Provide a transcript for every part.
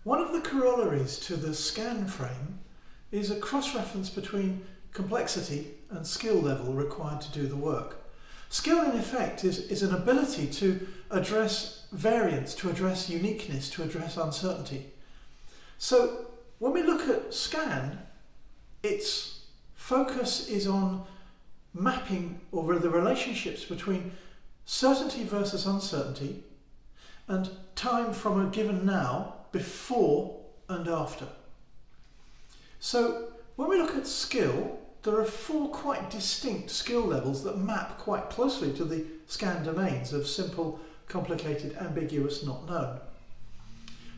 One of the corollaries to the scan frame is a cross-reference between complexity and skill level required to do the work. Skill, in effect, is an ability to address variance, to address uniqueness, to address uncertainty. So when we look at scan, its focus is on mapping or the relationships between certainty versus uncertainty and time from a given now, before and after. So when we look at skill, there are 4 quite distinct skill levels that map quite closely to the scan domains of simple, complicated, ambiguous, not known.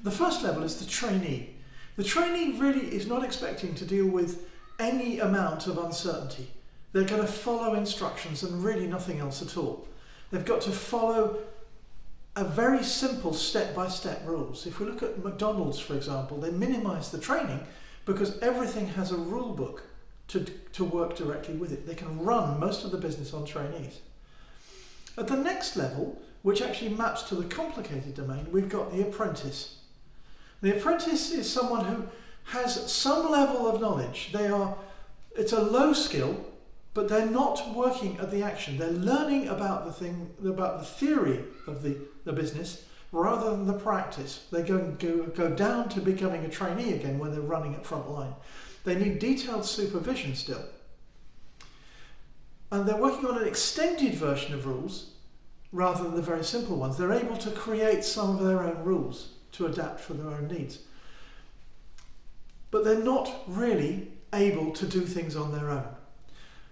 The first level is the trainee. The trainee really is not expecting to deal with any amount of uncertainty. They're going to follow instructions and really nothing else at all. They've got to follow a very simple step-by-step rules. If we look at McDonald's, for example, they minimise the training because everything has a rule book to work directly with it. They can run most of the business on trainees. At the next level, which actually maps to the complicated domain, we've got the apprentice. The apprentice is someone who has some level of knowledge. It's a low skill, but they're not working at the action. They're learning about the theory of the business rather than the practice. They go down to becoming a trainee again when they're running at front line. They need detailed supervision still. And they're working on an extended version of rules rather than the very simple ones. They're able to create some of their own rules to adapt for their own needs. But they're not really able to do things on their own.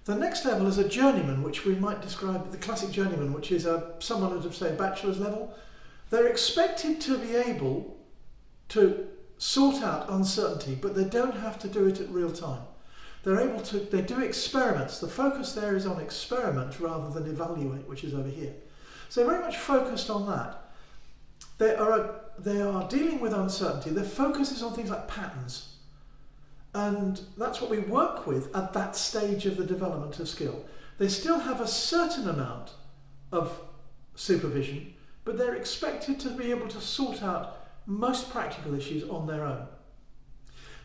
The next level is a journeyman, which we might describe the classic journeyman, which is someone at, say, a bachelor's level. They're expected to be able to sort out uncertainty, but they don't have to do it at real time. They do experiments. The focus there is on experiment rather than evaluate, which is over here. So they're very much focused on that. They are dealing with uncertainty. Their focus is on things like patterns. And that's what we work with at that stage of the development of skill. They still have a certain amount of supervision, but they're expected to be able to sort out most practical issues on their own.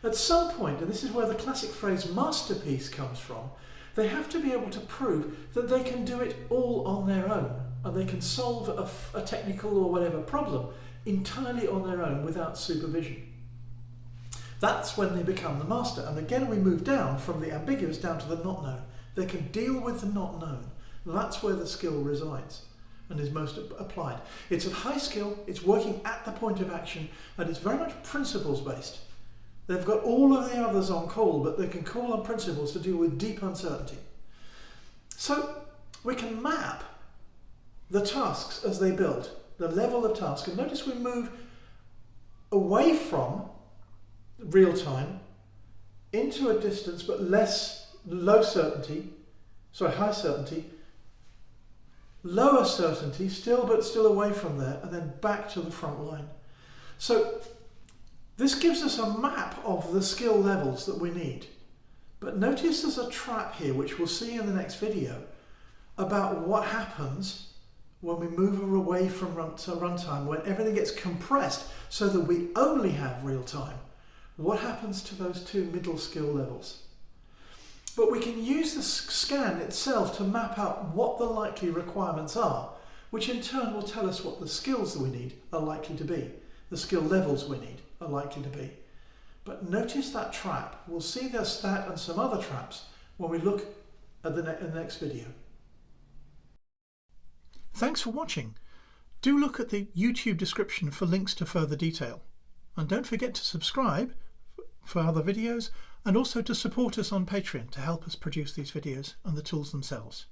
At some point, and this is where the classic phrase masterpiece comes from, they have to be able to prove that they can do it all on their own, and they can solve a technical or whatever problem entirely on their own without supervision. That's when they become the master. And again, we move down from the ambiguous down to the not known. They can deal with the not known. That's where the skill resides and is most applied. It's a high skill, it's working at the point of action, and it's very much principles based. They've got all of the others on call, but they can call on principles to deal with deep uncertainty. So we can map the tasks as they build, the level of task. And notice we move away from real time into a distance but high certainty, lower certainty, still away from there, and then back to the front line. So this gives us a map of the skill levels that we need. But notice there's a trap here, which we'll see in the next video, about what happens when we move away from runtime, when everything gets compressed so that we only have real time. What happens to those 2 middle skill levels? But we can use the scan itself to map out what the likely requirements are, which in turn will tell us what the skills that we need are likely to be, the skill levels we need are likely to be. But notice that trap. We'll see that and some other traps when we look at the next video. Thanks for watching. Do look at the YouTube description for links to further detail. And don't forget to subscribe for other videos, and also to support us on Patreon to help us produce these videos and the tools themselves.